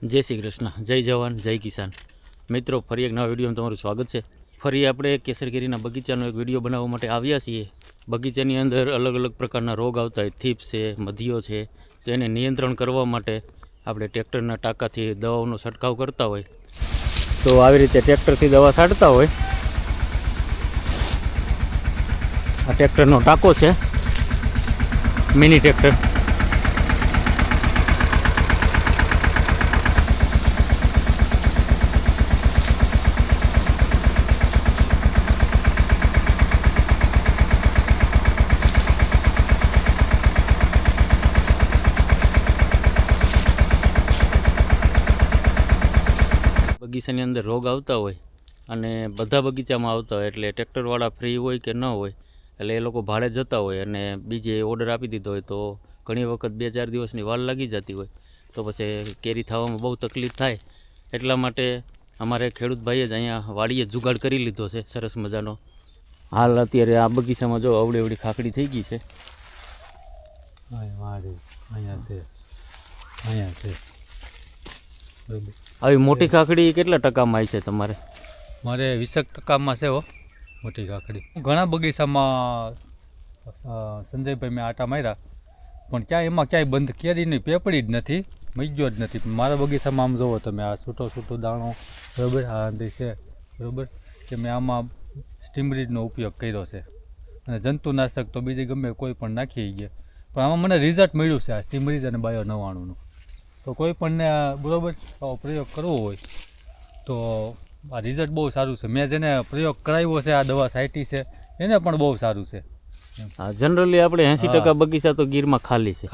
જય શ્રી કૃષ્ણ, જય જવાન, જય કિસાન. મિત્રો, ફરી એક નવા વિડીયોમાં તમારું સ્વાગત છે. ફરી આપણે કેસરકેરીના બગીચાનો એક વિડીયો બનાવવા માટે આવ્યા છીએ. બગીચાની અંદર અલગ અલગ પ્રકારના રોગ આવતા હોય, થીપ્સ છે, મધીઓ છે, તો એને નિયંત્રણ કરવા માટે આપણે ટ્રેક્ટરના ટાંકાથી દવાઓનો છંટકાવ કરતા હોય. તો આવી રીતે ટ્રેક્ટરથી દવા છાંટતા હોય. આ ટ્રેક્ટરનો ટાંકો છે, મિની ટ્રેક્ટર. બગીચાની અંદર રોગ આવતા હોય અને બધા બગીચામાં આવતા હોય એટલે ટ્રેક્ટરવાળા ફ્રી હોય કે ન હોય એટલે એ લોકો ભાડે જતા હોય અને બીજે ઓર્ડર આપી દીધો હોય તો ઘણી વખત 2-4 દિવસની વાર લાગી જતી હોય તો પછી કેરી થવામાં બહુ તકલીફ થાય. એટલા માટે અમારે ખેડૂત ભાઈએ જ અહીંયા વાડીએ જુગાડ કરી લીધો છે સરસ મજાનો. હાલ અત્યારે આ બગીચામાં જો અવડી અવડી ખાખડી થઈ ગઈ છે. આવી મોટી ખાખડી કેટલા ટકામાં આવી છે તમારે? મારે 20% છે હો મોટી ખાખડી. ઘણા બગીચામાં સંજયભાઈ મેં આટા માર્યા પણ એમાં ક્યાંય બંધ કેરીની પેપડી જ નથી, મગ્યો જ નથી. પણ મારા બગીચામાં આમ જુઓ તમે, આ છૂટો દાણો બરાબર, આ અંદર છે બરાબર, કે મેં આમાં સ્ટીમરીજનો ઉપયોગ કર્યો છે અને જંતુનાશક તો બીજી ગમે કોઈ પણ નાખી ગયા, પણ આમાં મને રિઝલ્ટ મળ્યું છે આ સ્ટીમરીજ અને બાયો 99નું. તો કોઈ પણને બરાબર આવો પ્રયોગ કરવો હોય તો આ રિઝલ્ટ બહુ સારું છે. મેં જેને પ્રયોગ કરાવ્યો છે, આ દવા છાંટી છે, એને પણ બહુ સારું છે. જનરલી આપણે 80% બગીચા તો ગીરમાં ખાલી છે,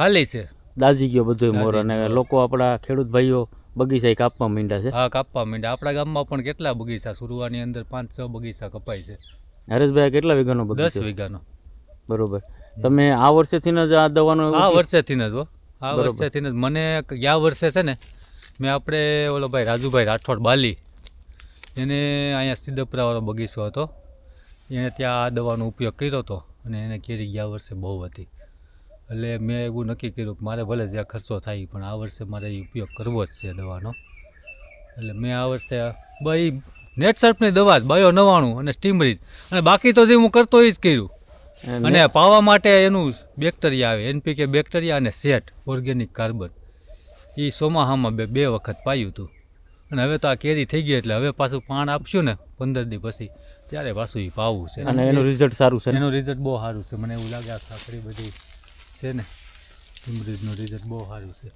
દાજી ગયો બધો મોર, અને લોકો આપણા ખેડૂત ભાઈઓ બગીચા કાપવા માંડ્યા છે. હા, કાપવા માંડ્યા. આપણા ગામમાં પણ કેટલા બગીચા, સુરવાની અંદર 5-6 બગીચા કપાય છે. હરેશભાઈ કેટલા વીઘાનો બગીચો? 10 વીઘાનો. બરોબર. તમે આ વર્ષેથી જ આ દવાનો? આ વર્ષેથી જ મને ગયા વર્ષે છે ને, મેં આપણે ઓલો ભાઈ રાજુભાઈ રાઠોડ બાલી, એને અહીંયા સિદ્ધપુરાવાળો બગીચો હતો, એને ત્યાં આ દવાનો ઉપયોગ કર્યો હતો અને એને કેરી ગયા વર્ષે બહુ હતી. એટલે મેં એવું નક્કી કર્યું કે મારે ભલે જ્યાં ખર્ચો થાય પણ આ વર્ષે મારે એ ઉપયોગ કરવો જ છે દવાનો. એટલે મેં આ વર્ષે ભાઈ નેટસર્ફની દવા જ બાયો 99 અને સ્ટીમરીજ, અને બાકી તો જે હું કરતો એ જ કર્યું. અને પાવા માટે એનું બેક્ટેરિયા આવે, NPK બેક્ટેરિયા અને સેટ ઓર્ગેનિક કાર્બન, એ ચોમાસામાં બે વખત પાયું હતું. અને હવે તો આ કેરી થઈ ગઈ એટલે હવે પાછું પાણ આપશું ને 15 દી પછી, ત્યારે પાછું એ પાવું છે. અને એનું રિઝલ્ટ સારું છે? એનું રિઝલ્ટ બહુ સારું છે. મને એવું લાગે આ ખાખડી બધી છે ને, સ્ટીમરીજનું રિઝલ્ટ બહુ સારું છે.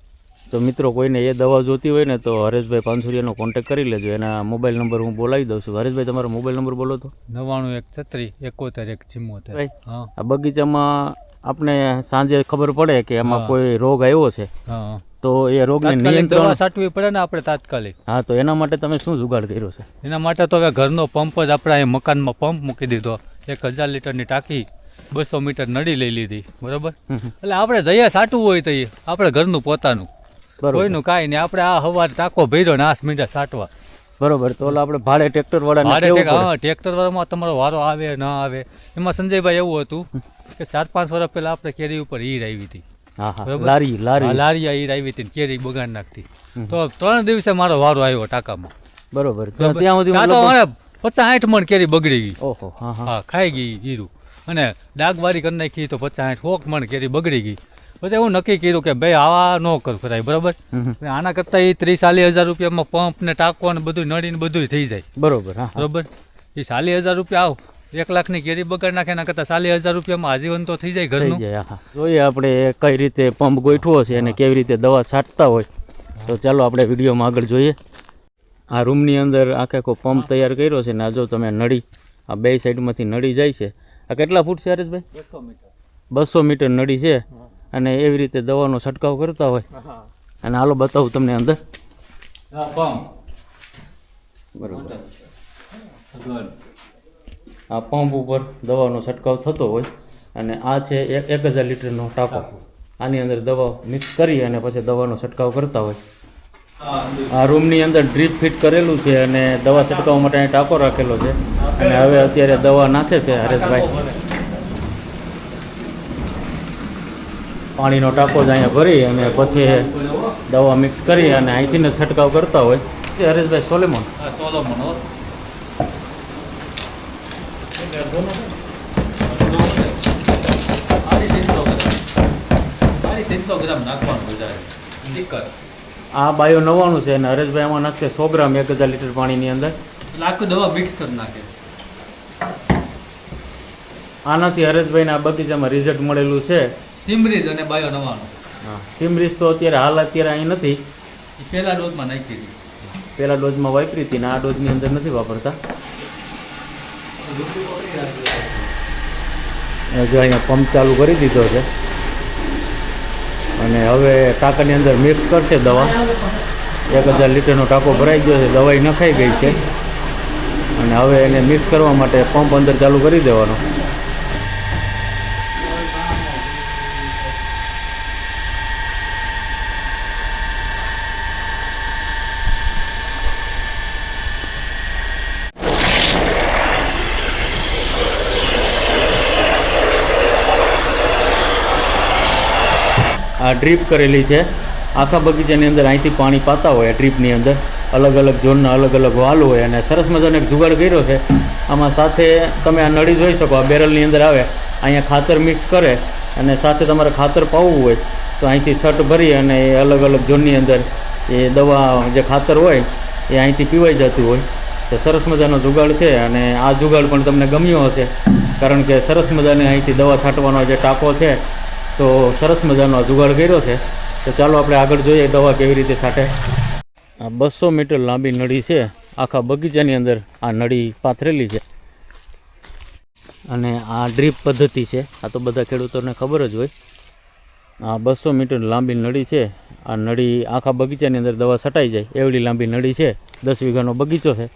તો મિત્રો, કોઈને એ દવા જોતી હોય ને તો હરેશભાઈ પાનસુરિયાનો કોન્ટેક્ટ કરી લેજો. એના મોબાઈલ નંબર હું બોલાવી દઉં છું. હરેશભાઈ, તમારો મોબાઈલ નંબર બોલો તો. 9916717174. હા, આ બગીચામાં આપણે સાંજે ખબર પડે કે એમાં કોઈ રોગ આવ્યો છે તો એ રોગને નિયંત્રણ સાટવી પડે ને આપણે તાત્કાલિક. હા, તો એના માટે તમે શું જુગાડ કર્યો છે? એના માટે તો હવે ઘરનો પંપ જ આપણે અહીં મકાનમાં પંપ મૂકી દીધો, 1000 લીટરની ટાંકી, 200 મીટર નળી લઈ લીધી બરાબર. એટલે આપણે જઈએ સાટવું હોય તો આપણે ઘરનું પોતાનું, કોઈનું કાંઈ નહીં. આપણે આ સવારે ટાંકો ભર્યો ને 8 મિનિટ સાટવા બરોબર. તો આપણે ભાડે ટ્રેક્ટર વાળા, ટ્રેક્ટર વાળામાં તમારો વારો આવે ન આવે. એમાં સંજયભાઈ એવું હતું કે 4-5 વર્ષ પહેલા આપણે કેરી ઉપર ઈર આવી હતી, લારી ઈર આવી હતી, કેરી બગાડ નાખતી. તો 3 દિવસે મારો વારો આવ્યો ટાંકામાં બરોબર. ત્યાં સુધી 50-60 મણ કેરી બગડી ગઈ. ઓહો. હા, ખાઈ ગઈ ઈરું, અને ડાગવારી કરી નાખી તો 50-60 મણ કેરી બગડી ગઈ. પછી એવું નક્કી કર્યું કે ભાઈ આવા ન કરાય બરાબર. આના કરતાં એ 30-40 હજાર રૂપિયામાં પંપ ને ટાંકો ને બધું નળી ને બધું થઈ જાય બરોબર. એ 40 હજાર રૂપિયા આવ 1 લાખની કેરી બગાડ નાખે, એના કરતાં 40 હજાર રૂપિયામાં આજીવન તો થઈ જાય ઘરનું. જોઈએ આપણે કઈ રીતે પંપ ગોઠવો છે અને કેવી રીતે દવા છાંટતા હોય. તો ચાલો આપણે વિડીયોમાં આગળ જોઈએ. આ રૂમની અંદર આખો પંપ તૈયાર કર્યો છે ને આ જો તમે નળી, આ બે સાઈડમાંથી નળી જાય છે. આ કેટલા ફૂટ છે હરેશભાઈ? 200 મીટર નળી છે. અને એવી રીતે દવાનો છંટકાવ કરતા હોય. અને હાલો બતાવું તમને અંદર. બરોબર. આ પંપ ઉપર દવાનો છંટકાવ થતો હોય અને આ છે 1000 લીટરનો ટાંકો. આની અંદર દવા મિક્સ કરી અને પછી દવાનો છંટકાવ કરતા હોય. આ રૂમની અંદર ડ્રીપ ફિટ કરેલું છે અને દવા છંટકાવ માટે ટાંકો રાખેલો છે. અને હવે અત્યારે દવા નાખે છે હરેશભાઈ. પાણીનો ટાંકો જ અહીંયા ભરી અને પછી દવા મિક્સ કરી અને અહીંથી જ છંટકાવ કરતા હોય. હરેશભાઈ સોલેમન. સોલોમન હો. નાખવાનું બધા આ બાયો 99 છે અને હરેશભાઈ આમાં નાખશે 100 ગ્રામ 1000 લીટર પાણીની અંદર. એટલે આખું દવા મિક્સ કરી નાખે. આનાથી હરેશભાઈને આ બગીચામાં રિઝલ્ટ મળેલું છે. ટીમરીજ અને બાયો 99. હા, ટીમરીજ તો અત્યારે અહીં નથી. એ પહેલા ડોઝમાં નાખી હતી. પહેલા ડોઝમાં વાપરી હતી ને આ ડોઝની અંદર નથી વાપરતા. જો અહીંયા પંપ ચાલુ કરી દીધો છે અને હવે ટાંકાની અંદર મિક્સ કરશે દવા. 1000 લીટરનો ટાંકો ભરાઈ ગયો છે, દવાઈ નખાઈ ગઈ છે અને હવે એને મિક્સ કરવા માટે પંપ અંદર ચાલુ કરી દેવાનો. આ ડ્રીપ કરેલી છે. આખા બગીચાની અંદર અહીંથી પાણી પાતા હોય ડ્રીપની અંદર. અલગ અલગ ઝોનના અલગ અલગ વાલ હોય અને સરસ મજાનો એક જુગાડ કર્યો છે. આમાં સાથે તમે આ નળી જોઈ શકો, આ બેરલની અંદર આવે. અહીંયા ખાતર મિક્સ કરે અને સાથે તમારે ખાતર પાવવું હોય તો અહીંથી સટ ભરી અને એ અલગ અલગ ઝોનની અંદર એ દવા જે ખાતર હોય એ અહીંથી પીવાઈ જતું હોય. તો સરસ મજાનો જુગાડ છે અને આ જુગાડ પણ તમને ગમ્યો હશે કારણ કે સરસ મજાની અહીંથી દવા છાંટવાનો જે ટાંકો છે તો સરસ મજાનો જુગાડ કર્યો છે. તો ચાલો આપણે આગળ જોઈએ દવા કેવી રીતે છાંટે. આ 200 મીટર લાંબી નળી છે. આખા બગીચાની અંદર આ નળી પાથરેલી છે અને આ ડ્રીપ પદ્ધતિ છે. આ તો બધા ખેડૂતોને ખબર જ હોય. આ 200 મીટર લાંબી નળી છે. આ નળી આખા બગીચાની અંદર દવા છટાઈ જાય એવડી લાંબી નળી છે. 10 વીઘાનો બગીચો છે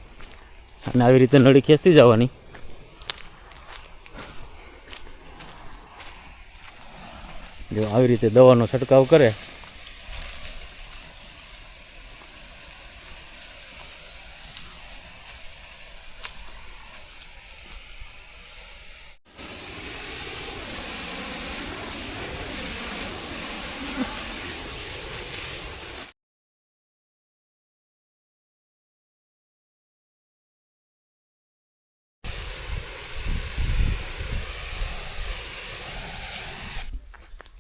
અને આવી રીતે નળી ખેંચતી જવાની. જો આવી રીતે દવાનો છંટકાવ કરે.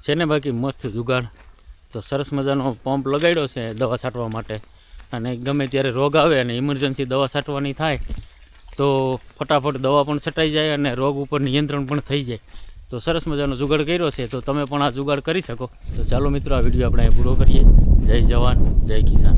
છે ને બાકી મસ્ત જુગાડ. તો સરસ મજાનો પંપ લગાડ્યો છે દવા છાંટવા માટે અને ગમે ત્યારે રોગ આવે અને ઇમરજન્સી દવા છાંટવાની થાય તો ફટાફટ દવા પણ છટાઈ જાય અને રોગ ઉપર નિયંત્રણ પણ થઈ જાય. તો સરસ મજાનો જુગાડ કર્યો છે. તો તમે પણ આ જુગાડ કરી શકો. તો ચાલો મિત્રો, આ વિડીયો આપણે અહીં પૂરો કરીએ. જય જવાન, જય કિસાન.